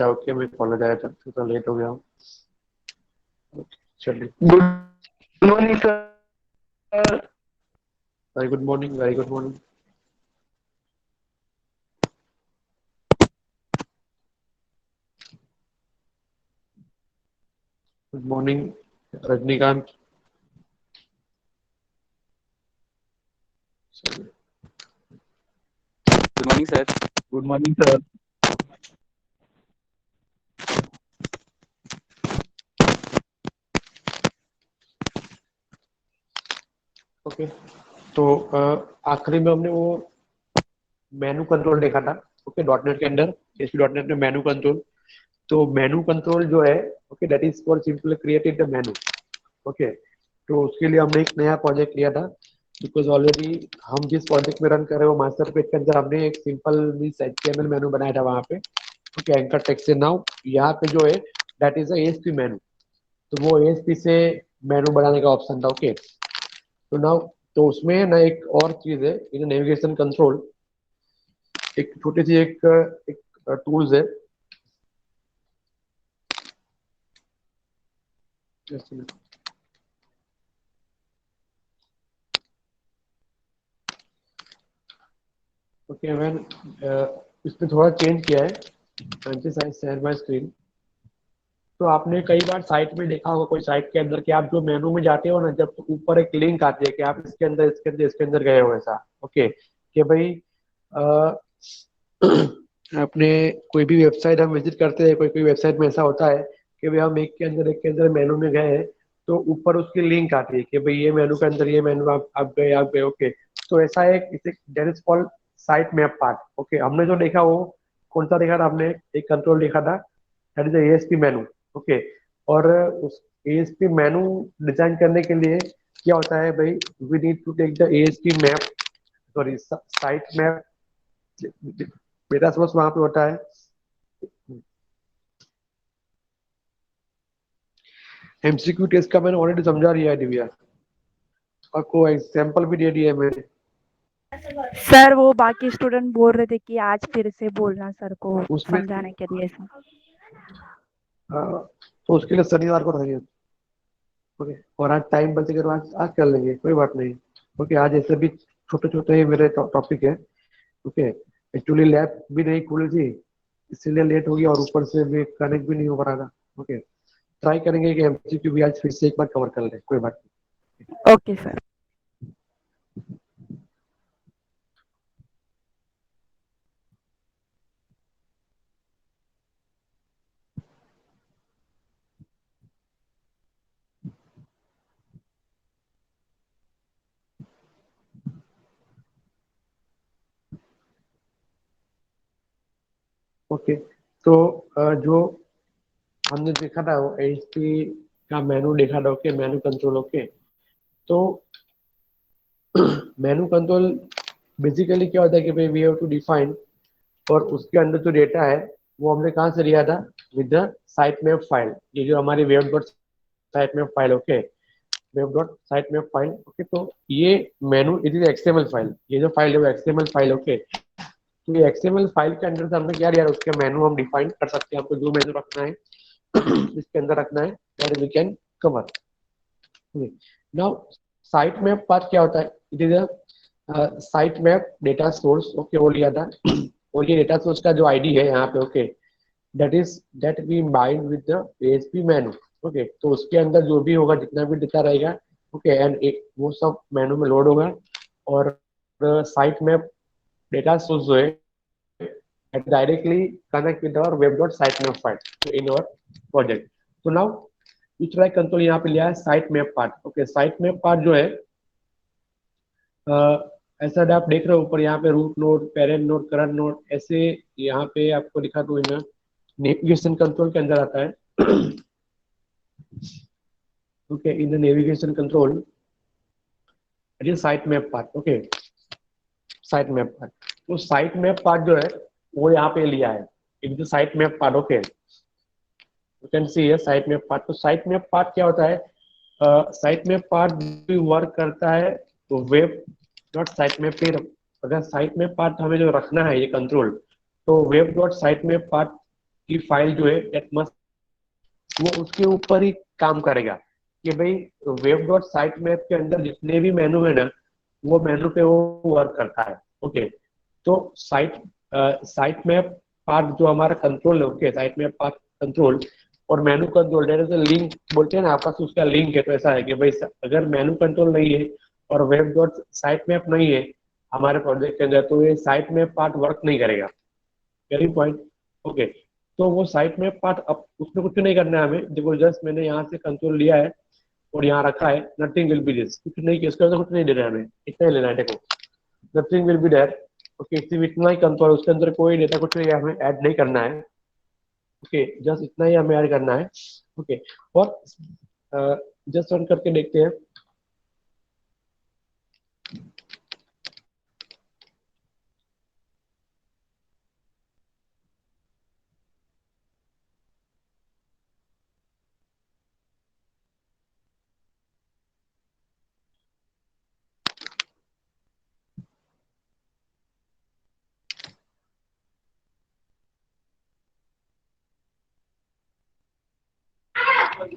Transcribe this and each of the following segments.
Okay, मैं college आया था, थोड़ा लेट हो गया हूँ। चलिए, good morning sir. Very good morning, very good morning. Good morning Rajinikanth. Good morning sir. Good morning sir. Okay, तो आखिरी में हमने वो मेनू कंट्रोल देखा था। ओके, डॉट नेट के अंदर, एसपी डॉट नेट में मेनू कंट्रोल। तो मेनू कंट्रोल जो है, okay, that is for simply created the menu. Okay, तो उसके लिए हमने एक नया प्रोजेक्ट लिया था, बिकॉज ऑलरेडी हम जिस प्रोजेक्ट में रन कर रहे हो मास्टर पेज के अंदर हमने एक सिंपल एचटीएमएल मेनू बनाया था वहां पे। ओके, एंकर टेक्स्ट से नाउ यहाँ पे जो है दैट इज एएसपी मेनू। तो वो एएसपी से मेनू बनाने का ऑप्शन था। ओके, तो नाउ तो उसमें ना एक और चीज है इन नेविगेशन कंट्रोल, एक छोटी सी एक टूल्स है। Just a minute. ओके, मैंने इसमें थोड़ा चेंज किया है, शेयर माय स्क्रीन। तो आपने कई बार साइट में देखा होगा, कोई साइट के अंदर कि आप जो मेनू में जाते हो ना, जब तो ऊपर एक लिंक आती है कि आप इसके अंदर इसके अंदर इसके अंदर गए हो, ऐसा। ओके, कि भाई अ, अपने कोई भी वेबसाइट हम विजिट करते हैं, कोई कोई वेबसाइट में ऐसा होता है कि भाई हम एक के अंदर मेनू में गए हैं, तो ऊपर उसकी लिंक आती है कि भाई ये मेनू के अंदर ये मेनू आप गए। ओके, तो ऐसा एक इसे that is called site map part. Okay, हमने जो देखा वो कौन सा देखा था, हमने एक कंट्रोल देखा था, that is ASP menu. Okay, और उस एएसपी मेनू डिजाइन करने के लिए क्या होता है भाई, we need to take the ASP map, sorry site map. मेरा सोच वहां पे होता है, एमसीक्यू टेस्ट का मैंने ऑलरेडी समझा दिया है दिव्या, और कोई एग्जाम्पल भी दे दिया है मैंने। सर वो बाकी स्टूडेंट बोल रहे थे कि आज फिर से बोलना सर को उसमें समझाने के लिए सर। तो उसके लिए शनिवार को रहेंगे। ओके, और आज टाइम बचेगा तो आज कर लेंगे, कोई बात नहीं। ओके, आज ऐसे भी छोटे छोटे ही मेरे टॉपिक है। ओके, एक्चुअली लैब भी नहीं खुली थी, इसीलिए लेट हो गया, और ऊपर से भी कनेक्ट भी नहीं हो पा रहा था। ओके, ट्राई करेंगे कि एमसीक्यू भी आज फिर से एक बार कवर कर ले, कोई बात ओके सर। नहीं। ओके, तो जो हमने देखा था वो एचपी का मेनू देखा था। ओके, मेनू कंट्रोल। ओके, तो मेनू कंट्रोल बेसिकली क्या होता है कि भाई वी हैव टू डिफाइन, और उसके अंदर जो डेटा है वो हमने कहाँ से लिया था, with the site map file. ये जो हमारी web dot site map file. Okay, web dot site map file. Okay, तो ये मेनू इट इज एक्सएमएल फाइल, ये जो फाइल है वो एक्सएमएल फाइल। ओके, तो ये एक्सएमएल फाइल के अंदर से हमने क्या लिया, उसके मेनू हम डिफाइन कर सकते हैं, आपको जो मेनू रखना है इसके अंदर रखना है, that we can cover. Now site map part क्या होता है, it is a site map data source. Okay, वो लिया था और ये डेटा सोर्स का जो आईडी है यहाँ पे, okay, that we bind with the ASP menu. Okay, तो उसके अंदर जो भी होगा, जितना भी डेटा रहेगा, ओके, एंड वो सब मेनू में लोड होगा, और साइट मैप डेटा सोर्स जो है directly connect with our web.sitemap file in our project. So now we try control यहाँ पे लिया है site map part. Okay, site map part जो है ऐसा आप देख रहे हो ऊपर यहाँ पे root node, parent node, current node, ऐसे यहाँ पे आपको दिखा दूँ इन नेविगेशन कंट्रोल के अंदर आता है। Okay, in navigation control it is site map part. Okay, site map part, तो साइट मैप पार्ट जो है वो यहाँ पे लिया है, it is site map part. Okay, you can सी है साइट मैप पार्ट। तो साइट मैप पार्ट क्या होता है, साइट मैप पार्ट भी वर्क करता है तो वेब डॉट साइट मैप पे। अगर साइट मैप पार्ट हमें जो रखना है ये कंट्रोल, तो web dot site map part की फाइल जो है that must, वो उसके ऊपर ही काम करेगा कि भाई वेब डॉट साइट मैप के अंदर जितने भी मेनू है ना, वो मेनू पे वो वर्क करता है। ओके, तो साइट मैप पार्ट जो हमारा कंट्रोल है, okay, site map part control और menu control, there is a link, बोलते हैं ना आपस में उसका लिंक है। तो ऐसा है कि भाई अगर मेनू कंट्रोल नहीं है और वेब डॉट साइट मैप नहीं है हमारे प्रोजेक्ट के अंदर, तो ये साइट मैप पार्ट वर्क नहीं करेगा। Very point. ओके, तो वो साइट मैप पार्ट, अब उसमें कुछ नहीं करना है हमें। देखो जस्ट मैंने यहाँ से कंट्रोल लिया है और यहाँ रखा है, नथिंग विल बी दिस, कुछ नहीं किया, इसके अंदर कुछ नहीं देना है हमें, इतना ही लेना है। देखो nothing will be there, okay, सिर्फ इतना ही कंट्रोल, उसके अंदर कोई डेटा कुछ नहीं हमें ऐड नहीं करना है। ओके, जस्ट इतना ही हमें ऐड करना है। ओके, और जस्ट रन करके देखते हैं।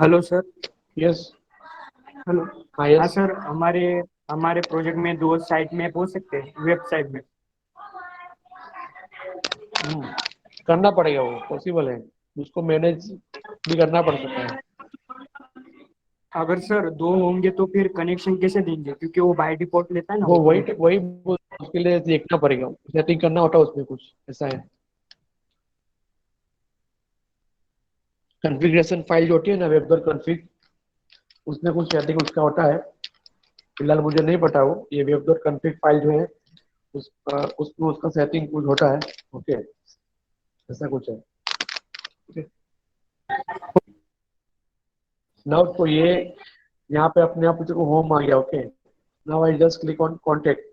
Hello sir. यस। हेलो। हाँ हाँ यस। सर, हमारे हमारे प्रोजेक्ट में 2 साइट मैप हो सकते हैं, वेबसाइट में। करना पड़ेगा, वो पॉसिबल है, उसको मैनेज भी करना पड़ सकता है। अगर सर 2 होंगे तो फिर कनेक्शन कैसे देंगे, क्योंकि वो बाय डिफॉल्ट लेता है ना वो वही ओपन। वही उसके लिए देखना पड़ेगा, सेटिंग करना होता है उसमें, कुछ ऐसा है। कॉन्फ़िगरेशन फाइल जो होती है ना, वेब डॉट कॉन्फ़िग, उसमें कुछ सेटिंग उसका होता है। फिलहाल मुझे नहीं पता वो, ये वेब डॉट कॉन्फ़िग फाइल जो है उसमें उसका सेटिंग कुछ होता है। ओके, ऐसा कुछ है। नाउ तो ये यहाँ पे अपने आप को होम आ गया। Okay, now I just click on contact.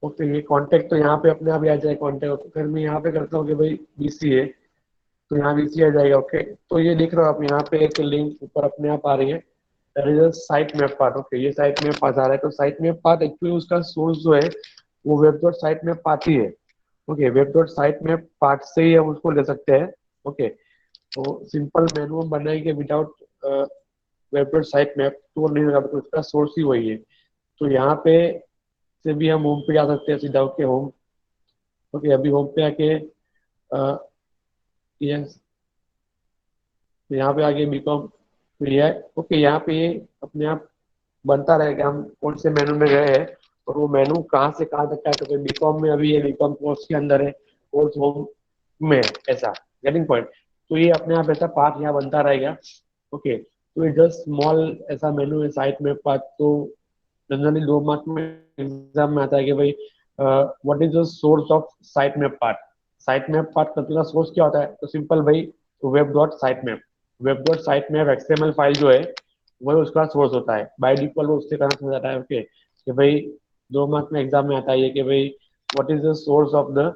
Okay, ये कॉन्टेक्ट तो यहाँ पे अपने आप ही आ जाए कॉन्टेक्ट। तो फिर मैं यहाँ पे करता हूँ कि भाई बीसीए, तो यहाँ बीसी आ जाएगा। ओके, तो ये दिख रहा है आप यहाँ पे एक लिंक ऊपर अपने आप आ रही है, that is a site map part. Okay, ये साइट मैप पार्ट आ रहा है। तो साइट मैप पार्ट एक्चुअली उसका सोर्स जो है वो web dot site map part ही है। Okay, web dot site map part से ही हम उसको ले सकते हैं। ओके, तो सिंपल मेनू हम बनाएंगे without web dot site map तो वो नहीं होगा, तो उसका सोर्स ही वही है। तो यहाँ पे से भी हम होम पे आ सकते हैं, सीधा होके होम। ओके, अभी होम पे आके यस, तो यहाँ पे आगे बीकॉम, तो ये ओके, यहाँ पे ये अपने आप बनता रहेगा हम कौन से मेनू में गए हैं और वो मेनू कहाँ से कहाँ तक का है। तो बीकॉम में अभी ये बीकॉम कोर्स के अंदर है, कोर्स होम में है, ऐसा गेटिंग पॉइंट। तो ये अपने आप ऐसा पार्ट यहाँ बनता रहेगा। ओके, तो ये जस्ट स्मॉल ऐसा मेनू है साइट में पार्ट। तो जनरली 2 मार्क में एग्जाम में आता है कि भाई what is the source of site map part. Site map part का सोर्स क्या होता है, तो सिंपल भाई web dot site map, web dot site map XML file जो है वही उसका सोर्स होता है। बाय डिफॉल्ट वो उससे कनेक्ट हो जाता है। ओके, कि भाई 2 मार्क में एग्जाम में आता है ये कि भाई what is the source of the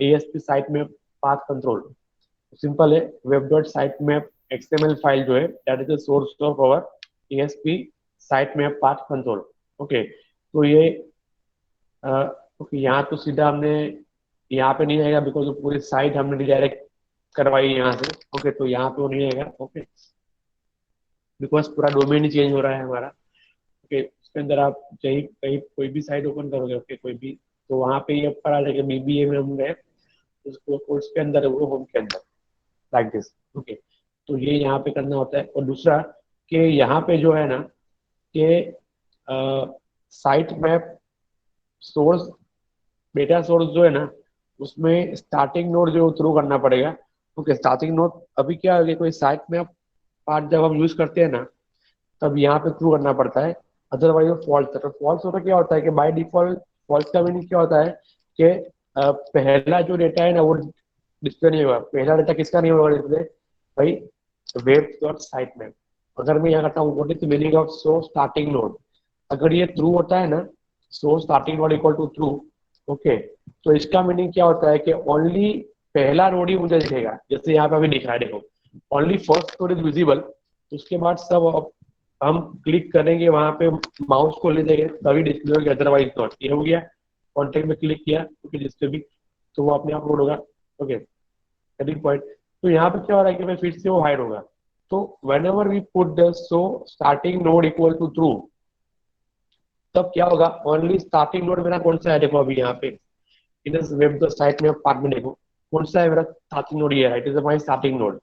ASP site map path control. Simple है, web dot site map XML file जो है that is the source of our ASP site map path control. Okay, तो ये ओके, यहाँ तो सीधा हमने यहाँ पे नहीं आएगा बिकॉज पूरी साइट हमने रिडायरेक्ट करवाई है यहाँ से। ओके, तो यहाँ पे वो नहीं आएगा। ओके, बिकॉज पूरा डोमेन ही चेंज हो रहा है हमारा। ओके, उसके अंदर आप कहीं कहीं कोई भी साइट ओपन करोगे, ओके, कोई भी, तो वहाँ पे ये ऊपर आ जाएगा BBA में हम गए, उसको कोर्स के अंदर है वो होम के अंदर, लाइक दिस। ओके, तो ये यहाँ पे करना होता है। और दूसरा कि यहाँ पे जो है ना कि site map source, data source जो है ना, उसमें स्टार्टिंग नोड जो थ्रू करना पड़ेगा। ओके, स्टार्टिंग नोड अभी क्या है कि कोई साइट मैप पार्ट जब हम यूज करते हैं ना, तब यहाँ पे थ्रू करना पड़ता है, अदरवाइज वो फॉल्स है। तो फॉल्स होता क्या होता है कि बाय डिफॉल्ट फॉल्स का मीनिंग क्या होता है कि पहला जो डेटा है ना वो डिस्प्ले नहीं होगा। पहला डेटा किसका नहीं होगा डिस्प्ले, भाई वेब डॉट साइट में। अगर मैं यहाँ करता हूँ what is the meaning of show starting node, अगर ये ट्रू होता है ना, show starting node equal to true, okay, तो इसका मीनिंग क्या होता है कि ओनली पहला नोड ही मुझे दिखेगा। जैसे यहाँ पे अभी दिख रहा है, देखो only first node is visible, उसके बाद सब हम क्लिक करेंगे वहां पे, माउस को ले जाएंगे तभी डिस्प्ले होगी, अदरवाइज नॉट। ये हो गया। कॉन्टेक्ट में क्लिक किया ओके जिस पे भी, तो वो अपने आप लोड होगा ओके गेटिंग पॉइंट। तो यहाँ पे क्या हो रहा है कि भाई फिर से वो हाइड होगा। तो whenever we put the show starting node equal to true, तब क्या होगा, ओनली स्टार्टिंग नोड मेरा कौन सा है, देखो अभी यहाँ पे इन वेब द साइट में पार्ट में देखो कौन सा है मेरा स्टार्टिंग नोड, ये है it is my starting node,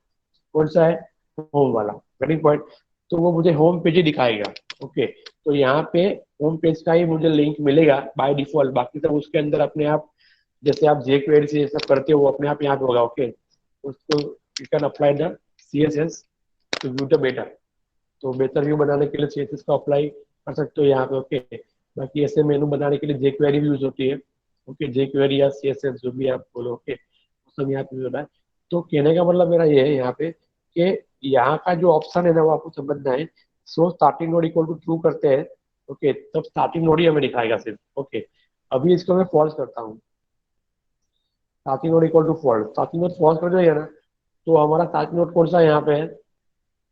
कौन सा है, होम वाला गेटिंग पॉइंट। तो वो मुझे होम पेज ही दिखाएगा ओके। तो यहाँ पे होम पेज का ही मुझे लिंक मिलेगा बाय डिफॉल्ट, बाकी सब उसके अंदर अपने आप, जैसे आप jQuery से ये सब करते हो वो अपने आप यहाँ पे होगा ओके। उसको you can apply the CSS to view the better, तो बेहतर व्यू बनाने के लिए CSS का अप्लाई कर सकते हो यहाँ पे ओके। बाकी ऐसे मेनू बनाने के लिए jQuery भी यूज होती है ओके, jQuery या CSS जो भी आप बोलो ओके, सब यहाँ पे यूज होता है। तो कहने का मतलब मेरा ये है यहाँ पे कि यहाँ का जो ऑप्शन है ना वो आपको समझना है। Show starting node equal to true करते हैं ओके, तब स्टार्टिंग नोड ही हमें दिखाएगा सिर्फ ओके। अभी इसको मैं फॉल्स करता हूँ, starting node equal to false, starting node false कर देगा ना, तो हमारा स्टार्टिंग नोड कौन सा यहाँ पे है,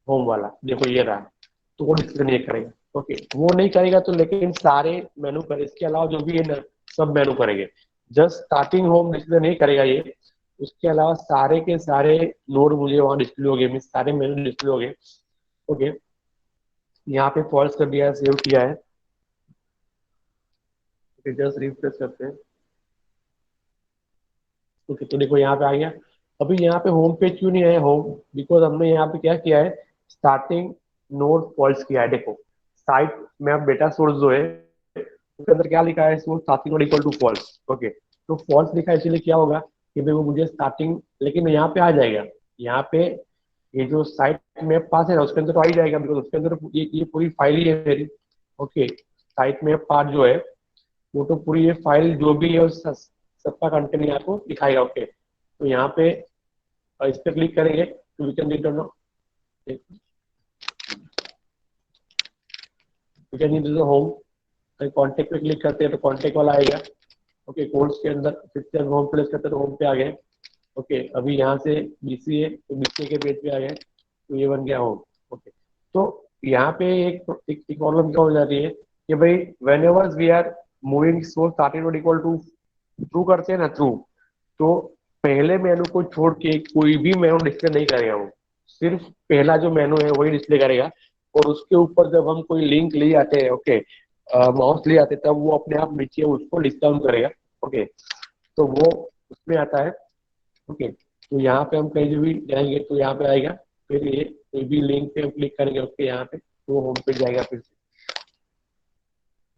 होम वाला, देखो ये रहा। तो वो डिस्प्ले नहीं करेगा ओके, वो नहीं करेगा तो लेकिन सारे मेनू करे, इसके अलावा जो भी है ना सब मेनू करेंगे। जस्ट स्टार्टिंग होम डिस्प्ले नहीं करेगा ये, उसके अलावा सारे के सारे नोड मुझे वहां डिस्प्ले हो गए, मीन सारे मेनू डिस्प्ले हो गए ओके। यहाँ पे फॉल्स कर दिया है, सेव किया है ओके, जस्ट रिफ्रेश करते हैं ओके। तो देखो यहाँ पे आ गया। अभी यहाँ पे होम पेज क्यों नहीं आया, होम, बिकॉज हमने यहाँ पे क्या किया है, स्टार्टिंग नोड फॉल्स किया है। देखो साइट में अब डेटा सोर्स जो है उसके अंदर क्या लिखा है, source starting node equal to false okay. तो फॉल्स लिखा है इसलिए क्या होगा कि भाई वो मुझे स्टार्टिंग, लेकिन यहाँ पे आ जाएगा, यहाँ पे ये जो साइट में पास है ना उसके अंदर तो आ ही जाएगा, बिकॉज उसके अंदर ये पूरी फाइल ही है मेरी ओके। साइट में पार्ट जो है वो तो पूरी ये फाइल जो भी है उस सबका कंटेंट यहाँ को दिखाएगा ओके। तो यहाँ पे इस पे क्लिक करेंगे तो we can read no, we can read the home. Contact पे क्लिक करते हैं तो कॉन्टेक्ट वाला आएगा ओके। कोर्स के अंदर फिर से होम प्लेस करते हैं तो होम पे आ गए ओके। अभी यहाँ से BCA तो BCA के पेज पे आ गए, तो ये बन गया होम ओके। तो यहाँ पे एक प्रॉब्लम क्या हो जाती है कि भाई whenever we are moving show starting node equal to true करते हैं ना, ट्रू, तो पहले मेनू को छोड़ के कोई भी मेनू डिस्प्ले नहीं करेगा, वो सिर्फ पहला जो मेनू है वही डिस्प्ले करेगा। और उसके ऊपर जब हम कोई लिंक ले आते हैं ओके, माउस ले आते हैं, तब वो अपने आप नीचे उसको लिस्ट डाउन करेगा ओके। तो वो उसमें आता है ओके। तो यहाँ पे हम कहीं भी जाएंगे तो यहाँ पे आएगा, फिर ये कोई भी लिंक पे हम क्लिक करेंगे ओके यहाँ पे, तो वो होम पे जाएगा फिर से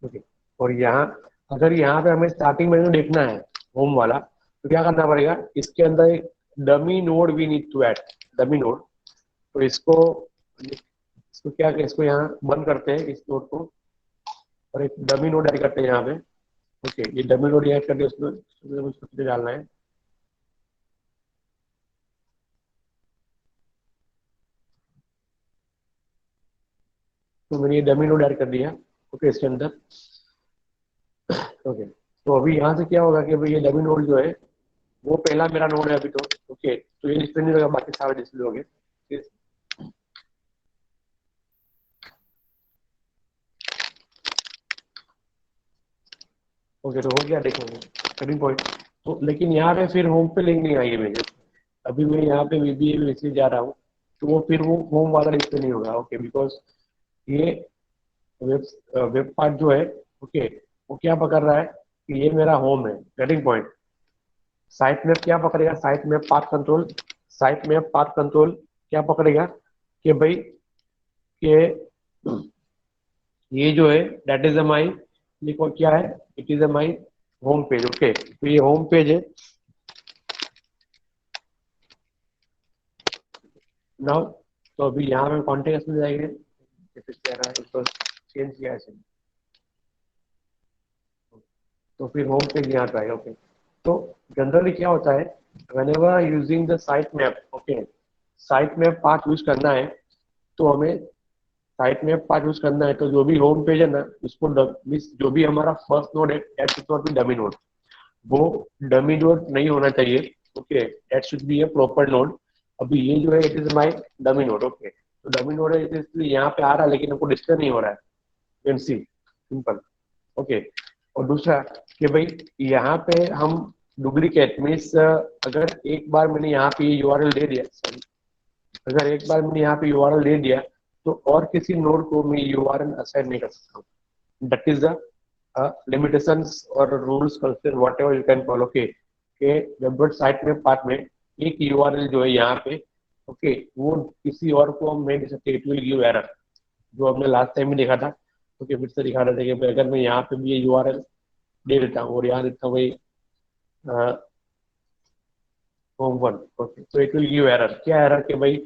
ओके। और यहाँ अगर यहाँ पे हमें स्टार्टिंग मेन्यू देखना है होम वाला, तो क्या करना पड़ेगा, इसके अंदर एक dummy node we need to add, dummy node. तो इसको क्या, इसको यहाँ बंद करते हैं इस नोड को, और एक डमी नोड ऐड करते हैं यहाँ पे ओके। ये डमी नोड ऐड करके उसमें उसको डालना है। तो मैंने ये डमी नोड ऐड कर दिया ओके इसके अंदर ओके। तो अभी यहाँ से क्या होगा कि भाई ये डमी नोड जो है वो पहला मेरा नोड है अभी तो ओके। तो ये डिस्प्ले नहीं होगा, बाकी सारे डिस्प्ले हो गए ओके। तो हो गया, देखो कटिंग पॉइंट। तो लेकिन यहाँ पे फिर होम पे लिंक नहीं आएगी मेरे, अभी मैं यहाँ पे VBA में इसलिए जा रहा हूँ, तो वो फिर वो होम वाला डिस्प्ले नहीं होगा ओके। बिकॉज ये वेब पार्ट जो है ओके, वो क्या पकड़ रहा है कि ये मेरा होम है, गेटिंग पॉइंट। साइट मैप क्या पकड़ेगा, site map path control, site map path control क्या पकड़ेगा कि भाई कि ये जो है दैट इज माई, देखो क्या है, it is my home page okay. तो ये होम पेज है नाउ। तो अभी यहाँ पे कॉन्टेक्ट में जाएंगे, चेंज किया है, तो फिर होम पेज यहाँ पे आएगा ओके। तो जनरली क्या होता है, whenever using the site map okay, site map path use करना है तो हमें साइट मैप पाथ यूज करना है, तो जो भी होम पेज है ना उसको जो भी हमारा फर्स्ट नोड है that should not be dummy node, वो डमी नोड नहीं होना चाहिए okay, that should be A proper node. अभी ये जो है it is my dummy node okay. तो डमी नोड है इसलिए यहाँ पे आ रहा है लेकिन हमको डिस्प्ले नहीं हो रहा है, कैन सी सिंपल ओके। और दूसरा कि भाई यहाँ पे हम डुप्लीकेट मीन्स अगर एक बार मैंने यहाँ पे यूआरएल दे दिया, सॉरी, अगर एक बार मैंने यहाँ पे यूआरएल दे दिया तो और किसी नोड को मैं यूआरएल असाइन नहीं कर सकता हूँ. That is the limitations or rules culture whatever you can follow. Okay, के वेबसाइट साइट में पार्ट में एक यूआरएल जो है यहाँ पे ओके वो किसी और को हम नहीं दे सकते, इट विल गिव एरर, जो हमने लास्ट टाइम भी देखा था. ओके, फिर से दिखा रहे थे कि भाई अगर मैं यहाँ पे भी ये यूआरएल दे देता हूँ और यहाँ देता हूँ भाई होम वन, ओके, तो इट विल गिव एरर. क्या एरर के भाई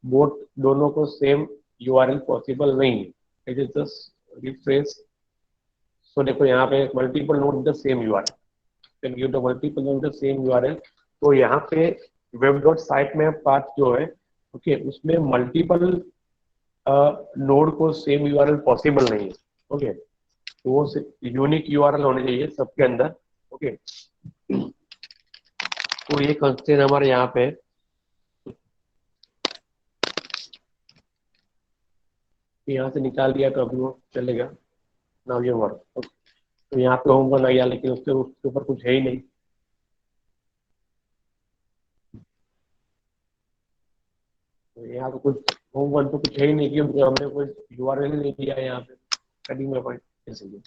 बोथ दोनों को सेम यूआरएल पॉसिबल नहीं है. It is just refresh. So देखो यहाँ पे multiple node the same URL can give the multiple node the same URL. तो यहाँ पे वेब डॉट साइट में पाथ जो है ओके उसमें मल्टीपल नोड को सेम यूआरएल पॉसिबल नहीं है. ओके, तो वो यूनिक यूआरएल होने चाहिए सबके अंदर. ओके, तो ये कंस्ट्रेंट हमारे यहाँ पे है. यहाँ से निकाल दिया तो अभी वो चलेगा. नाउ ये वर्क. तो यहाँ पे होम वन आ गया लेकिन उसके ऊपर कुछ है ही नहीं. तो यहाँ पे कुछ होम वन पे कुछ है ही नहीं क्योंकि हमने कोई यूआरएल नहीं दिया है यहाँ पे. कटिंग में पॉइंट इसलिए.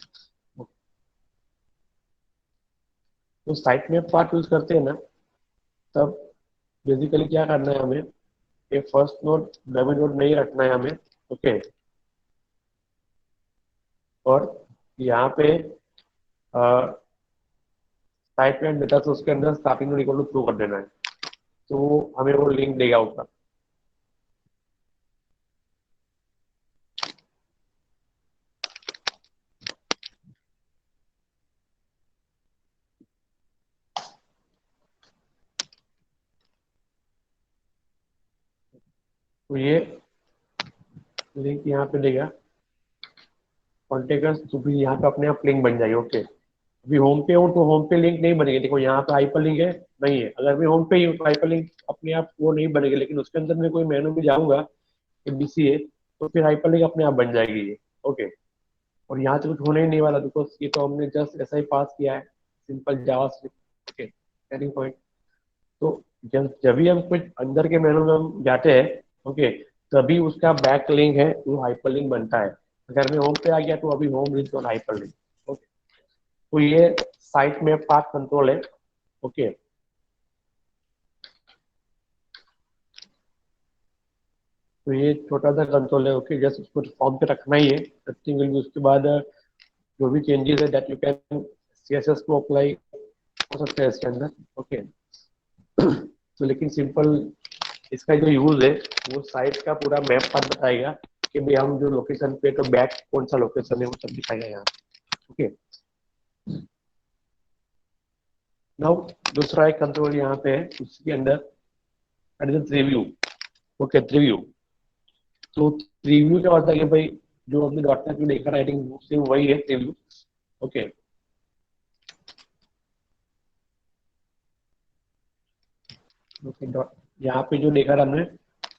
तो साइट में पार्ट यूज करते हैं ना, तब बेसिकली क्या करना है हमें, ये फर्स्ट नोड डमी नोड नहीं रखना है हमें. ओके, और यहाँ पे साइट में डेटा सोर्स के अंदर starting node equal to true कर देना है, तो हमें वो लिंक देगा ऊपर. तो ये लिंक यहाँ पे देगा कॉन्टेक्ट, तो भी यहाँ पे अपने आप लिंक बन जाएगी. ओके, अभी होम पे हूँ तो होम पे लिंक नहीं बनेगी. देखो यहाँ पे हाइपर लिंक है नहीं है. अगर मैं होम पे ही हूँ तो हाइपर लिंक अपने आप वो नहीं बनेगी, लेकिन उसके अंदर मैं कोई मेनू में जाऊंगा बीसीए तो फिर हाइपर लिंक अपने आप बन जाएगी ये. ओके, और यहाँ से कुछ होने ही नहीं वाला बिकॉज ये तो हमने जस्ट ऐसा ही पास किया है, simple JavaScript. Okay, turning point. तो जब जब भी हम कुछ अंदर के मेनू में हम जाते हैं ओके तभी उसका बैक लिंक है वो हाइपर लिंक बनता है. अगर मैं होम पे आ गया तो अभी होम लिंक और हाइपर लिंक. ओके, तो ये साइट में पाथ कंट्रोल है. ओके, तो ये छोटा सा कंट्रोल है. ओके, जस्ट उसको फॉर्म पे रखना ही है. Nothing will B. उसके बाद जो भी चेंजेस है दैट यू कैन सीएसएस को अप्लाई हो सकता है इसके अंदर. ओके, तो लेकिन सिंपल इसका जो यूज है वो साइट का पूरा मैप पर बताएगा कि भाई हम जो लोकेशन पे तो बैक कौन सा लोकेशन है वो सब दिखाएगा यहाँ. ओके, नाउ दूसरा एक कंट्रोल यहाँ पे है उसके अंदर रिव्यू. Okay, review. तो रिव्यू क्या होता है कि भाई जो हमने डॉट नेट में देखा राइटिंग से वही है रिव्यू. ओके, ओके, यहाँ पे जो देखा हमने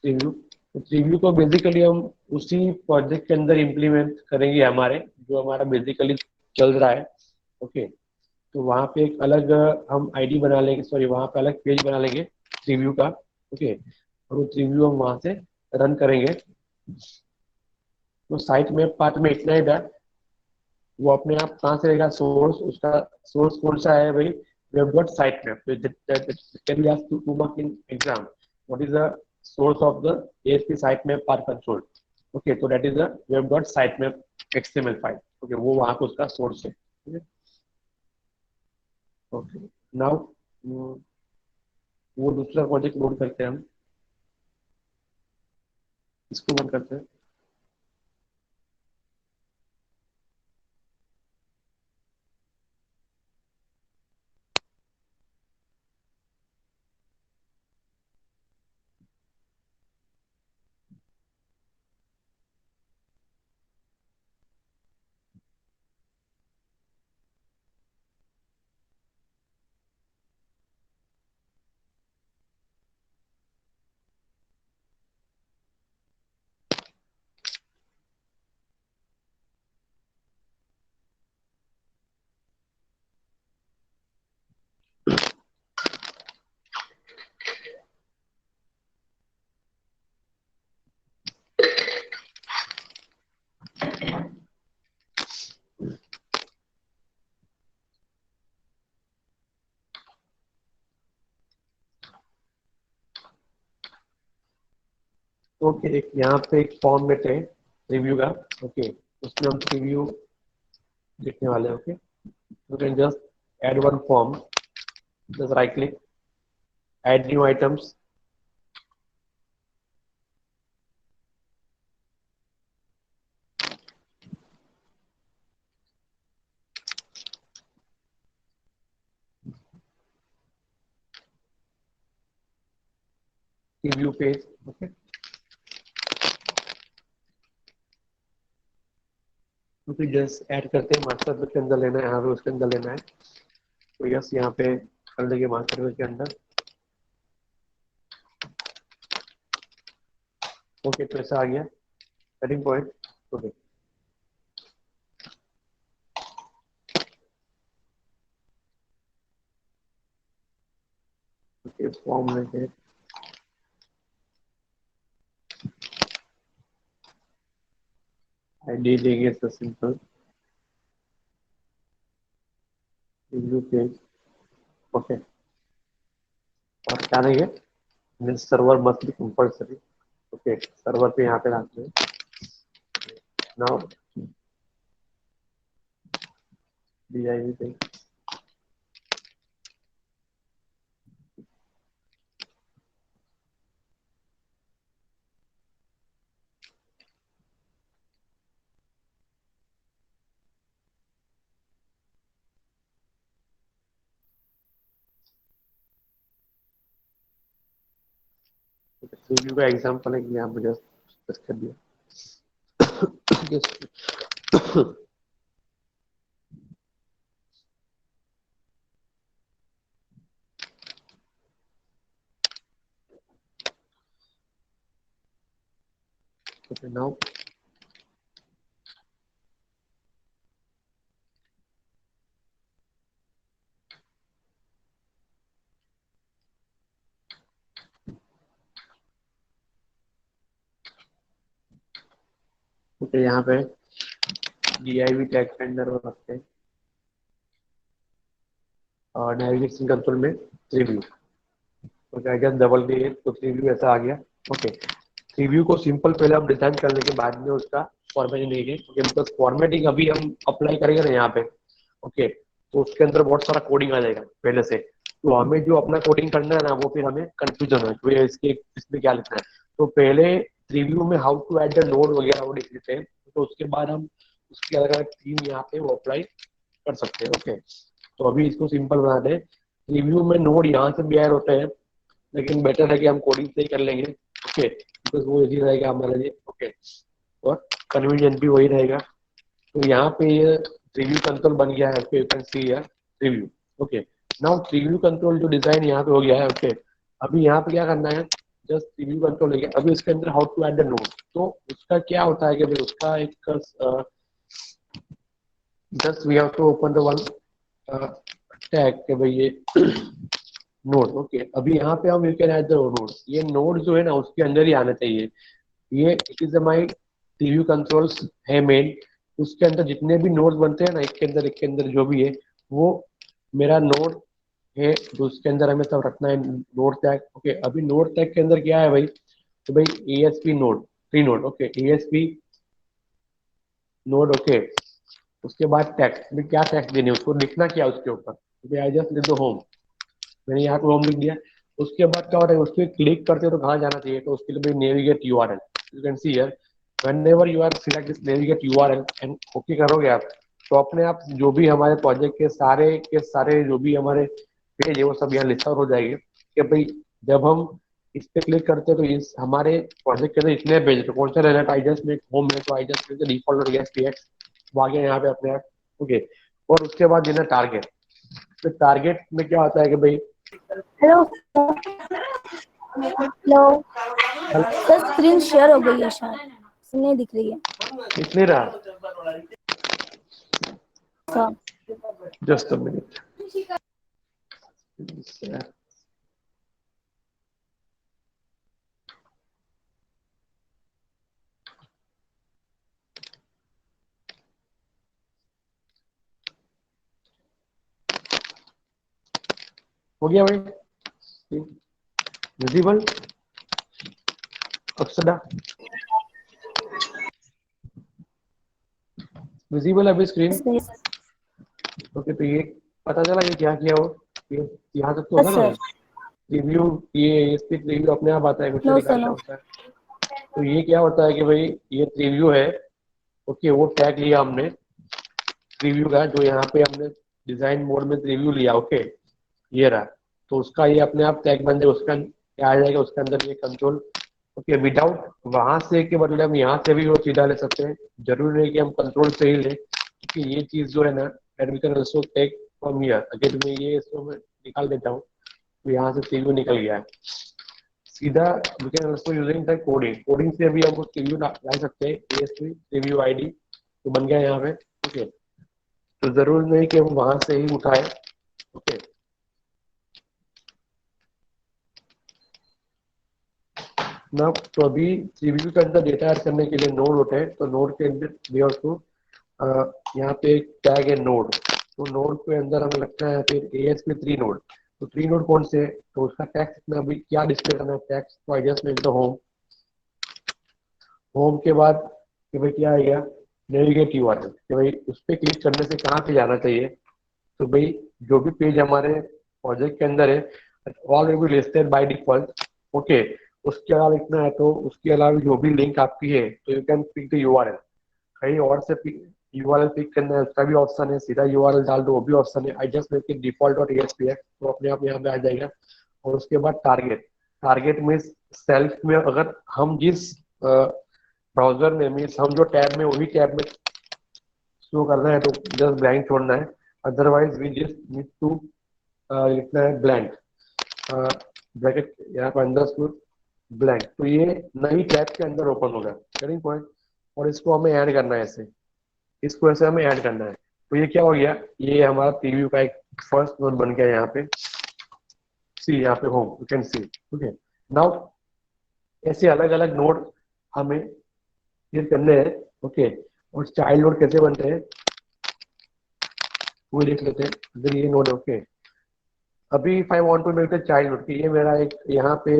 रिव्यू, तो रिव्यू को बेसिकली हम उसी प्रोजेक्ट के अंदर इम्प्लीमेंट करेंगे हमारे जो हमारा बेसिकली चल रहा है. ओके, तो वहाँ पे एक अलग हम आईडी बना लेंगे, सॉरी वहाँ पे अलग पेज बना लेंगे रिव्यू का. ओके, और उस रिव्यू हम वहाँ से रन करेंगे. तो साइट में पार्ट में इतना ही था, वो अपने आप कहाँ से रहेगा सोर्स, उसका सोर्स कौन सा है भाई web dot site map. Can be asked to mark in exam what is the source of the ASP sitemap path control. Okay, so that is the web.sitemap XML file. Okay, वो वहाँ पे उसका source है. Okay, now वो दूसरा project load करते हैं हम, इसको बंद करते हैं. ओके, एक यहाँ पे एक फॉर्म में थे रिव्यू का। ओके, उसमें हम रिव्यू लिखने वाले हैं। Okay, you can just add one form, just right click, add new items. Review page. Okay, तो फिर जस्ट ऐड करते हैं, मास्टर पेज के अंदर लेना है, यहाँ पे उसके अंदर लेना है। तो यस, यहाँ पे कर देंगे मास्टर पेज के अंदर। ओके, तो ऐसा आ गया setting point. Okay, okay, form लेके आईडी देंगे, तो सिंपल रिव्यू पेज। ओके, और क्या देंगे, server must be compulsory. Okay, server पे यहाँ पे डालते हैं नाउ DIV पे। रिव्यू का एग्जांपल है कि यहाँ पे जस्ट कर दिया। ओके, नाउ ओके, यहाँ पे DIV टैग के अंदर वो रखते हैं और नेविगेशन कंट्रोल में review. Okay, I just double click तो रिव्यू ऐसा आ गया। ओके, रिव्यू को सिंपल पहले हम डिजाइन करने के बाद में उसका फॉर्मेटिंग देंगे। ओके, बिकॉज फॉर्मेटिंग अभी हम अप्लाई करेंगे ना यहाँ पे। ओके, तो उसके अंदर बहुत सारा कोडिंग आ जाएगा पहले से, तो हमें जो अपना कोडिंग करना है ना, वो फिर हमें कंफ्यूजन है कि इसके इसमें क्या लिखना है। तो पहले रिव्यू में how to add the node वगैरह वो लिख लेते हैं, तो उसके बाद हम उसकी अलग अलग थीम यहाँ पे वो अप्लाई कर सकते हैं। ओके, तो अभी इसको सिंपल बना दें। रिव्यू में नोड यहाँ से भी ऐड होते हैं, लेकिन बेटर है कि हम कोडिंग से ही कर लेंगे। ओके, बिकॉज वो इजी रहेगा हमारे लिए। ओके, और कन्वीनियंट भी वही रहेगा। तो यहाँ पे ये रिव्यू कंट्रोल बन गया है, you can see here review. Okay, now review control जो डिजाइन यहाँ पे हो गया है। ओके, अभी यहाँ पे क्या करना है, जस्ट रिव्यू कंट्रोल है। अभी इसके अंदर how to add the node, तो उसका क्या होता है कि भाई उसका एक just we have to open the one tag के भाई ये नोड। ओके, अभी यहाँ पे हम you can add the node, ये नोड जो है ना उसके अंदर ही आना चाहिए। ये it is my review controls है मेन, उसके अंदर जितने भी नोड्स बनते हैं ना, एक के अंदर जो भी है वो मेरा नोड है, तो उसके अंदर हमें सब रखना है नोड टैग। ओके, अभी नोड टैग के अंदर क्या है भाई, तो भाई ASP node, free node. Okay, ASP node. Okay, उसके बाद टैग में क्या टैग देने, उसको लिखना क्या है उसके ऊपर। आई जस्ट लिख दो होम, मैंने यहाँ पे होम लिख दिया। उसके बाद क्या हो रहा है, उस पर क्लिक करते हो तो कहाँ जाना चाहिए, तो उसके लिए भाई navigate URL। You can see here whenever you are select this navigate URL and okay करोगे आप, तो अपने आप जो भी हमारे प्रोजेक्ट के सारे जो भी हमारे पेज है वो सब यहाँ लिस्ट आउट हो जाएंगे कि भाई जब हम इस पे क्लिक करते हैं तो इस हमारे प्रोजेक्ट के अंदर इतने पेज, तो कौन सा रहना है, तो आई जस्ट मेक होम है, तो I just make the default PX वो आ गया यहाँ पे अपने आप। ओके, और उसके बाद देना टारगेट। तो टारगेट में क्या होता है कि भाई hello hello sir, screen share हो गई है शायद, नहीं दिख रही है दिख नहीं रहा, सर। Just a minute. हो गया भाई विजिबल। अक्षरा विजिबल है अभी स्क्रीन? yes, ओके, तो ये पता चला कि क्या किया हो, ये यहाँ तक तो yes होगा ना? sir. रिव्यू, ये इस पे रिव्यू अपने आप आता है, कुछ No लिखा sir, क्या no. होता है? तो ये क्या होता है कि भाई ये रिव्यू है, ओके, वो टैग लिया हमने रिव्यू का, जो यहाँ पे हमने डिजाइन मोड में रिव्यू लिया, ओके, ये रहा, तो उसका ये अपने आप टैग बन जाएगा, उसका क्या आ जाएगा उसके अंदर ये कंट्रोल, ओके, विदाउट वहां से के बदले हम यहाँ से भी वो सीधा ले सकते हैं, जरूरी नहीं कि हम कंट्रोल से ही लें, क्योंकि ये चीज जो है ना, and we can also take from here, अगर मैं ये इसको मैं निकाल देता हूँ तो यहाँ से रिव्यू निकल गया है सीधा, we can also using the coding, coding से भी हम रिव्यू ला सकते हैं, ASP रिव्यू आईडी तो बन गया यहाँ पे, ओके, तो जरूर नहीं कि हम वहां से ही उठाए, ओके। ना तो अभी रिव्यू के अंदर डेटा ऐड करने के लिए नोड होते हैं, तो नोड के अंदर वी हैव टू, यहाँ पे एक टैग है नोड, तो नोड के अंदर हमें लगता है फिर ASP3 नोड, तो 3 नोड कौन से है, तो उसका टैक्स में अभी क्या डिस्प्ले करना है, टैक्स तो I just make the home, home के बाद कि भाई क्या आएगा, नेविगेट यूआरएल, कि भाई उस पर क्लिक करने से कहाँ पे जाना चाहिए, तो भाई जो भी पेज हमारे प्रोजेक्ट के अंदर है all will be listed by default, okay, उसके अलावा लिखना है तो उसके अलावा जो भी लिंक आपकी है तो you can pick the URL, कहीं और से यूआरएल पिक करना है उसका भी ऑप्शन है, सीधा यूआरएल डाल दो वो भी ऑप्शन है, आई just make it default dot ASPX तो अपने आप यहाँ पे आ जाएगा। और उसके बाद टारगेट, टारगेट में सेल्फ में अगर हम जिस ब्राउजर में मीन्स हम जो टैब में वही टैब में शो करना है तो जस्ट ब्लैंक छोड़ना है, otherwise we just need to लिखना है ब्लैंक, ब्रैकेट यहाँ पर अंडरस्कोर ब्लैंक, तो ये नई टैब के अंदर ओपन होगा, करेक्ट पॉइंट, और इसको हमें ऐड करना है ऐसे, इसको ऐसे हमें ऐड करना है, तो ये क्या हो गया, ये हमारा प्रीव्यू का एक फर्स्ट नोड बन गया यहाँ पे, सी यहाँ पे home you can C, okay. Now ऐसे अलग अलग नोड हमें क्लियर करने हैं, ओके, और चाइल्ड नोड कैसे बनते हैं वो देख लेते हैं, अगर ये नोड है, ओके, अभी if I want to make the child node, ये मेरा एक यहाँ पे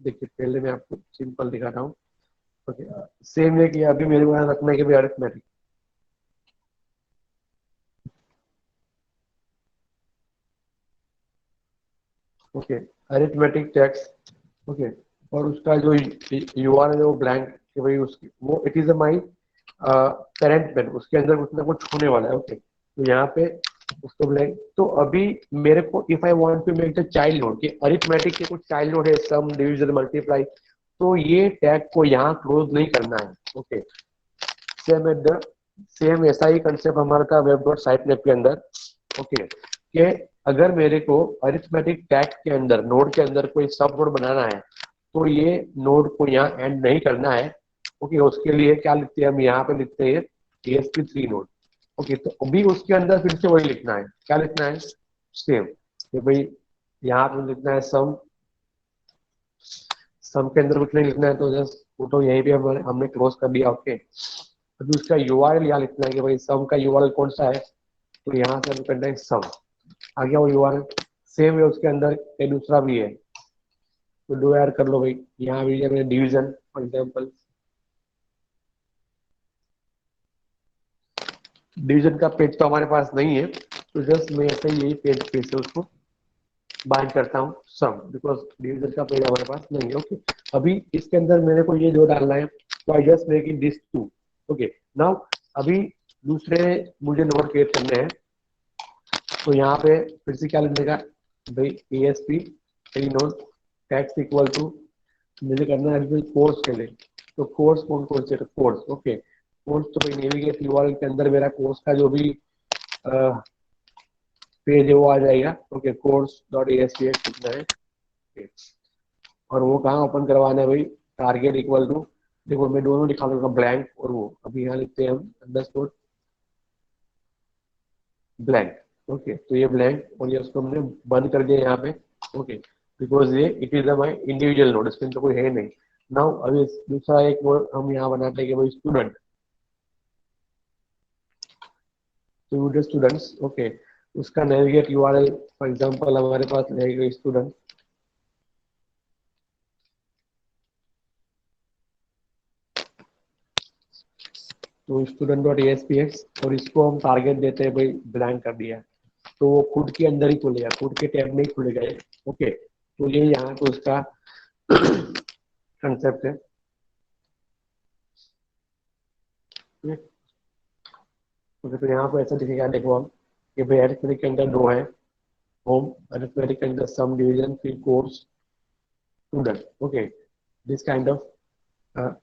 देखिए पहले मैं आपको सिंपल दिखाता हूँ, ओके, सेम है कि अभी मेरे को यहाँ रखना है कि भाई arithmetic, okay, arithmetic text, okay, और उसका जो यूआरएल है वो ब्लैंक, कि भाई उसकी वो it is a my parent main, उसके अंदर कुछ ना कुछ होने वाला है, ओके, तो यहाँ पे उसको ब्लैंक, तो अभी मेरे को if I want to make the child node, कि अरिथमेटिक के कुछ चाइल्ड नोड है सम डिवीजन मल्टीप्लाई, तो ये टैग को यहाँ क्लोज नहीं करना है, okay, same at the same ऐसा ही कंसेप्ट हमारा था वेब डॉट साइट मैप के अंदर, ओके, कि अगर मेरे को अरिथमेटिक टैग के अंदर नोड के अंदर कोई सब नोड बनाना है तो ये नोड को यहाँ एंड नहीं करना है, ओके, उसके लिए क्या लिखते हैं हम यहाँ पे लिखते हैं ASP3 नोड, ओके, तो अभी उसके अंदर फिर से वही लिखना है, क्या लिखना है, सेम, कि भाई यहाँ पे लिखना है सम के अंदर कुछ नहीं लिखना है, तो जस्ट वो तो यहीं पे हमने क्लोज कर दिया, ओके, अभी उसका यूआरएल यहाँ लिखना है कि भाई सम का यूआरएल कौन सा है, तो यहाँ से हम करना है सम, आ गया वो यूआरएल, सेम है उसके अंदर एक दूसरा भी है, तो दो ऐड कर लो भाई, यहाँ भी है डिवीजन फॉर एग्जाम्पल, डिवीजन का पेज तो हमारे पास नहीं है, तो जस्ट मैं ऐसे ही यही पेज से उसको बाइंड करता हूँ सम, बिकॉज डिवीजन का पेज हमारे पास नहीं है, ओके, अभी इसके अंदर मेरे को ये जो डालना है, तो I just make it this two, okay, now अभी दूसरे मुझे नोड क्रिएट करने हैं, तो यहाँ पे फिर से क्या लिखने का, भाई ASP3 node tax equal to, मुझे करना है कोर्स के लिए, तो कोर्स कौन से, कोर्स, ओके, कोर्स तो भाई नेविगेट यूआरएल के अंदर मेरा कोर्स का जो भी पेज है वो आ जाएगा, ओके, कोर्स डॉट ASPX लिखना है, okay, और वो कहाँ ओपन करवाना है भाई, टारगेट इक्वल टू, देखो मैं दोनों लिखा दूंगा ब्लैंक और वो, अभी यहाँ लिखते हैं हम अंडरस्कोर ब्लैंक, ओके, तो ये ब्लैंक, और ये उसको हमने बंद कर दिया यहाँ पे, ओके, बिकॉज ये it is my individual node, इसमें तो कोई है नहीं। नाउ अभी दूसरा एक नोड हम यहाँ बनाते हैं कि भाई स्टूडेंट, स्टूडेंट्स, ओके, उसका नेविगेट यूआरएल फॉर एग्जांपल हमारे पास रहेगा स्टूडेंट, तो स्टूडेंट डॉट एएसपीएक्स, और इसको हम टारगेट देते हैं भाई ब्लैंक कर दिया, तो वो खुद के अंदर ही खुलेगा, खुद के टैब में ही खुलेगा ये। ओके, तो ये यहाँ पे उसका कंसेप्ट है। ओके, तो यहाँ पे ऐसा दिखेगा, देखो हम कि भाई अरिथमेटिक के अंदर दो है, होम, अरिथमेटिक के अंदर सम, डिवीजन, फिर course, student. Okay, this kind of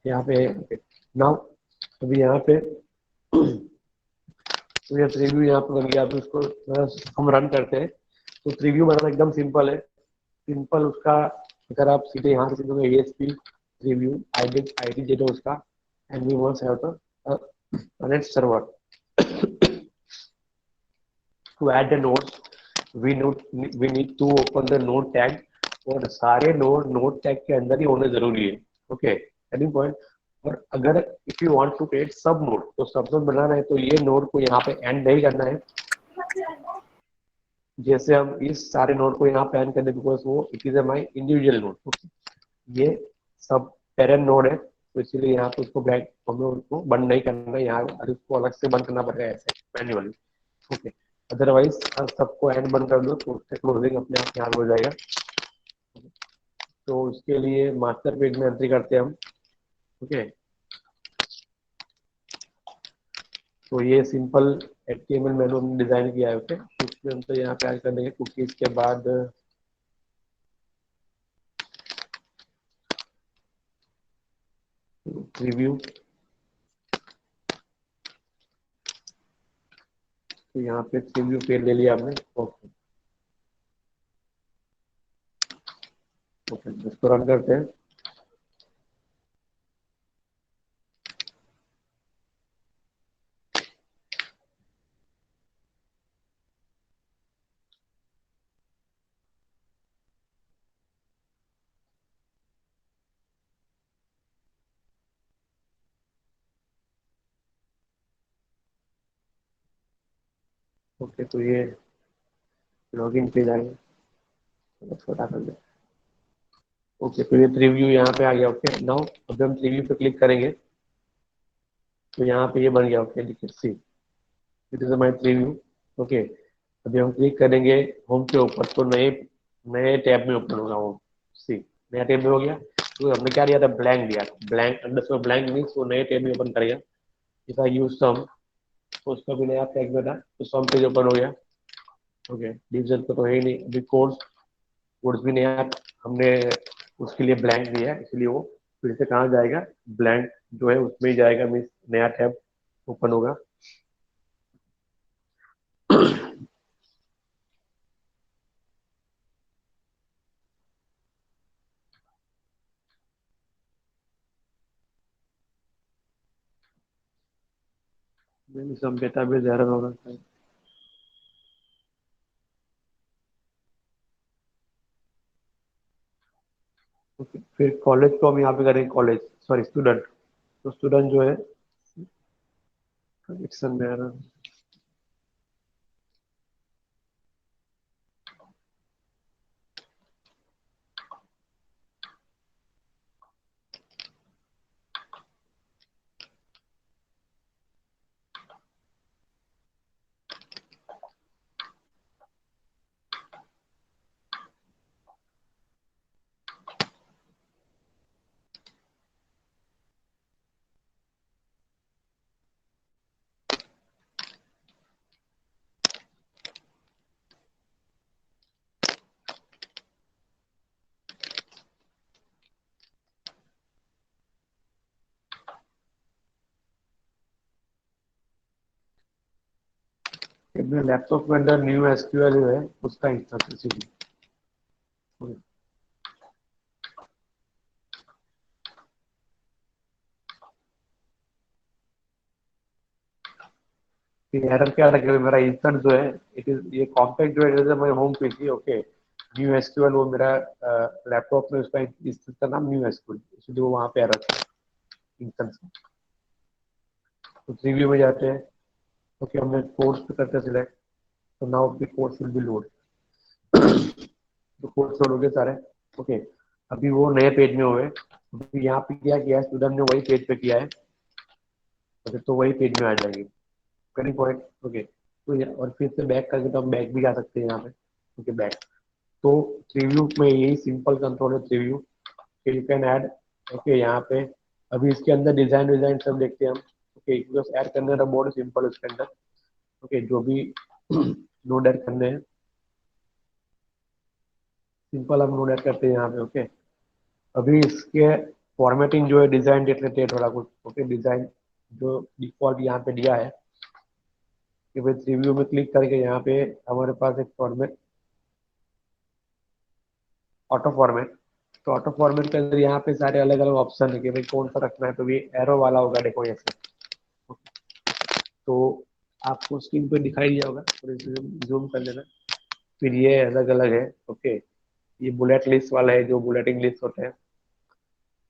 यहाँ पे है। नाउ अभी यहाँ पे तो ये रिव्यू यहाँ पे बन गया, तो उसको हम रन करते हैं। तो रिव्यू बनाना एकदम सिंपल है, सिंपल उसका, अगर आप सीधे यहाँ से सीधे एएसपी रिव्यू आईडी दे दो उसका, and we want have the connect server to add the nodes, we need to open the node tag, और सारे नोड टैग के अंदर ही होने जरूरी है। Okay, any point. और अगर if you want to create sub node, तो सब नोड बनाना है तो ये नोड को यहाँ पे एंड नहीं करना है, जैसे हम इस सारे नोड को यहाँ पे एंड कर दे, बिकॉज वो it is my individual node, ये सब पेरेंट नोड है, तो इसीलिए यहाँ पे उसको ब्लैक हमें उसको बंद नहीं करना है यहाँ, और उसको अलग से बंद करना पड़ेगा ऐसे मैन्युअली। ओके, अदरवाइज सबको एंड बंद कर दो तो उससे क्लोजिंग अपने आप यहाँ हो जाएगा। तो उसके लिए मास्टर पेज में एंट्री करते हैं हम। ओके, तो ये सिंपल HTML मेनू हमने डिजाइन किया है। ओके, उसमें हम तो यहाँ पे ऐड कर देंगे कुकीज के बाद रिव्यू, तो यहाँ पे रिव्यू पेज ले लिया हमने। ओके, ओके, इसको रन करते हैं। ओके, तो ये लॉगिन पेज आ गया, छोटा कर दे। ओके, तो ये रिव्यू यहाँ पे आ गया। ओके, नाउ अभी हम रिव्यू पे क्लिक करेंगे तो यहाँ पे ये बन गया। ओके, देखिए see, it is my review. Okay, अभी हम क्लिक करेंगे होम के ऊपर, तो नए नए टैब में ओपन होगा होम। सी, नया टैब में हो गया, तो हमने क्या दिया था, ब्लैंक दिया, ब्लैंक अंडरस्कोर ब्लैंक मीन्स वो नए टैब में ओपन करेगा। इफ आई यूज सम, तो उसका भी नया टैग में था, तो सम पेज ओपन हो गया। ओके, डिवीजन तो है ही नहीं, अभी कोर्स, कोर्स भी नया हमने उसके लिए ब्लैंक दिया है, इसलिए वो फिर से कहाँ जाएगा, ब्लैंक जो है उसमें ही जाएगा, मीन्स नया टैब ओपन होगा। सब बेटा भी जहर होगा। ओके, फिर कॉलेज को हम यहाँ पे करेंगे, कॉलेज सॉरी स्टूडेंट, तो स्टूडेंट जो है कनेक्शन में आ रहा है। अपने लैपटॉप में अंदर न्यू एसक्यूएल जो है उसका इंस्टॉलेशन, एरर क्या था कि मेरा इंस्टेंस जो है इट इज, ये कॉम्पैक्ट जो है it is my home PC. Okay, new SQL वो मेरा लैपटॉप में उसका इंस्टेंस का नाम न्यू एसक्यूएल, इसलिए वो वहाँ पे एरर था इंस्टेंस। तो रिव्यू में जाते हैं। ओके, हमने कोर्स पे करते सिलेक्ट, तो now the course will be load, तो कोर्स लोड हो गए सारे। ओके, अभी वो नए पेज में हुए, अभी यहाँ पे क्या किया है स्टूडेंट ने, वही पेज पे किया है। ओके, तो वही पेज में आ जाएगी। Correct point. ओके, तो और फिर से बैक करके तो हम बैक भी जा सकते हैं यहाँ पे। Okay, back. तो प्रीव्यू में यही सिंपल कंट्रोल है preview, you can add. Okay, यहाँ पे अभी इसके अंदर डिजाइन डिजाइन सब देखते हैं हम। ओके, बस ऐड करने का बहुत सिंपल है इसके अंदर। ओके, जो भी नोड ऐड करने हैं सिंपल हम नोड ऐड करते हैं यहाँ पे। ओके, अभी इसके फॉर्मेटिंग जो है डिजाइन देख लेते हैं थोड़ा कुछ। ओके, डिजाइन जो डिफॉल्ट यहाँ पे दिया है कि भाई रिव्यू में क्लिक करके यहाँ पे हमारे पास एक फॉर्मेट, ऑटो फॉर्मेट। तो ऑटो फॉर्मेट के अंदर यहाँ पे सारे अलग अलग ऑप्शन है कि भाई कौन सा रखना है। तो ये एरो वाला होगा, देखो ऐसे। तो आपको स्क्रीन पे दिखाई दिया होगा, जूम कर लेना। फिर ये अलग अलग है। ओके, ये बुलेट लिस्ट वाला है, जो बुलेटिंग लिस्ट होते हैं।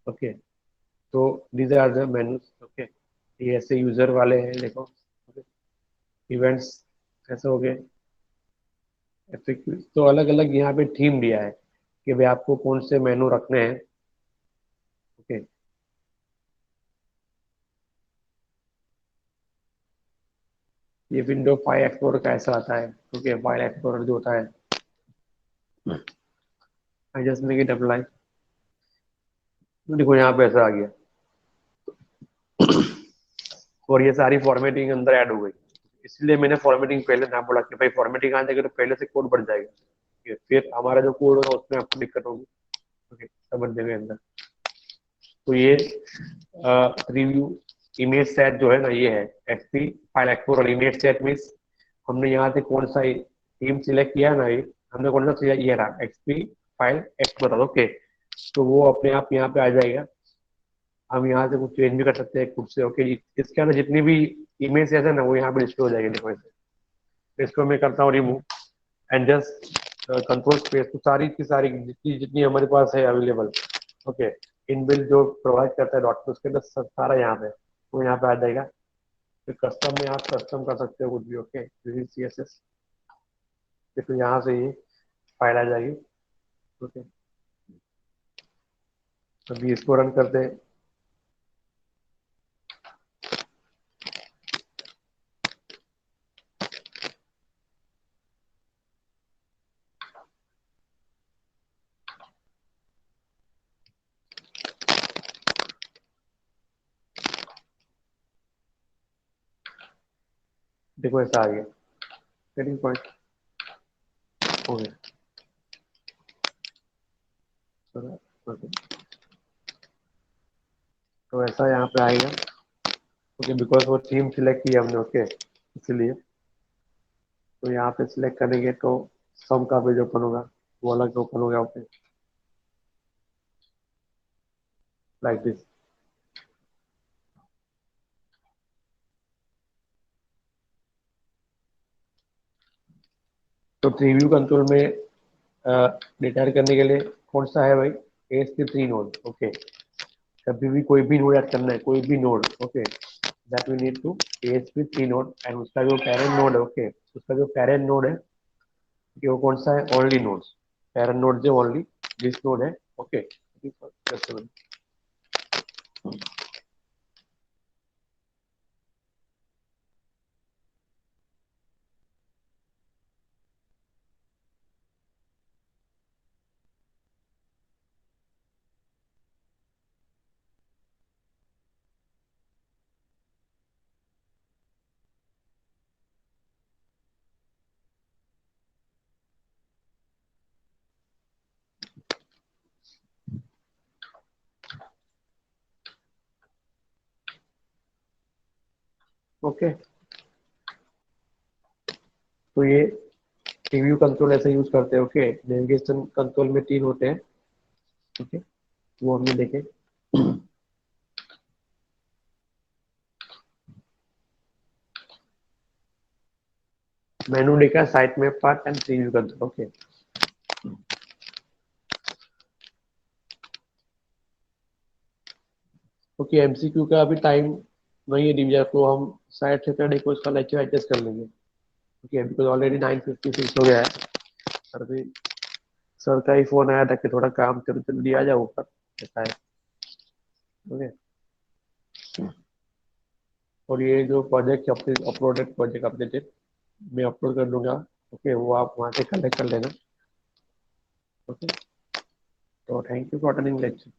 ओके, तो these are the menus. Okay, ये ऐसे यूजर वाले हैं, देखो। इवेंट्स ऐसे हो गए। तो अलग अलग यहाँ पे थीम दिया है कि भाई आपको कौन से मेनू रखने हैं। ओके, ये विंडो फाइल एक्सप्लोरर का ऐसा आता है। ओके, फाइल एक्सप्लोरर जो होता है, आई जस्ट मेक इट अप्लाई। देखो यहाँ पे ऐसा आ गया और ये सारी फॉर्मेटिंग अंदर ऐड हो गई। इसलिए मैंने फॉर्मेटिंग पहले ना बोला कि भाई फॉर्मेटिंग आ जाएगी तो पहले से कोड बढ़ जाएगा। फिर हमारा जो कोड होगा उसमें आपको दिक्कत होगी। ओके, सब बन जाएगा अंदर। तो ये रिव्यू इमेज सेट जो है ना, ये है XP file explorer. Image set means हमने यहाँ से कौन सा थीम सिलेक्ट किया है ना, ये हमने कौन सा ये रहा एक्सपी फाइल एक्सप्लोरर। ओके, तो वो अपने आप यहाँ पे आ जाएगा। हम यहाँ से कुछ चेंज भी कर सकते हैं खुद से। ओके, इसके अंदर जितनी भी इमेज है ना, वो यहाँ पे डिस्प्ले हो जाएगी। देखो ऐसे। तो इसको मैं करता हूँ remove and just control space. तो सारी की सारी जितनी जितनी हमारे पास है अवेलेबल। ओके, इनबिल्ट जो प्रोवाइड करता है डॉट, उसके अंदर सारा यहाँ पे, वो यहाँ पे आ जाएगा। फिर कस्टम में आप कस्टम कर सकते हो कुछ भी। Okay, CSS। फिर यहाँ से ये फाइल आ जाएगी। ओके, अभी इसको रन करते हैं। देखो ऐसा आ गया सेटिंग पॉइंट हो गया। ओके, तो ऐसा यहाँ पे आएगा। ओके, बिकॉज वो थीम सिलेक्ट किया हमने। ओके, इसलिए तो यहाँ पे सिलेक्ट करेंगे तो सम का पेज ओपन होगा, वो अलग ओपन हो गया। Okay, like this. तो प्रीव्यू कंट्रोल में डिटेक्ट करने के लिए कौन सा है भाई, ASP3 नोड। ओके, कभी भी कोई भी नोड ऐड करना है, कोई भी node. Okay, that we need to ASP3 node and उसका जो पेरेंट नोड है। ओके, उसका जो पेरेंट नोड है कि वो कौन सा है, ओनली नोड्स। पेरेंट नोड जो ओनली दिस नोड है। Okay, okay. तो ये प्रीव्यू कंट्रोल ऐसे यूज करते हैं। ओके, नेविगेशन कंट्रोल में 3 होते हैं। ओके, वो हमने देखे। मेनू देखा, साइट में part and preview control. Okay, okay. MCQ का अभी टाइम नहीं है डिवीजन, तो हम शायद सैटरडे को इसका लेक्चर एडजस्ट कर लेंगे। ओके, बिकॉज ऑलरेडी 9:56 हो गया है। सर भी, सर का ही फोन आया था कि थोड़ा काम करो, जल्दी आ जाओ, ऊपर। ऐसा है। ओके, और ये जो प्रोजेक्ट अपलोडेड प्रोजेक्ट अपडेटेड मैं अपलोड कर दूंगा। ओके, वो आप वहाँ से कलेक्ट कर लेना। ओके, तो thank you for attending lecture.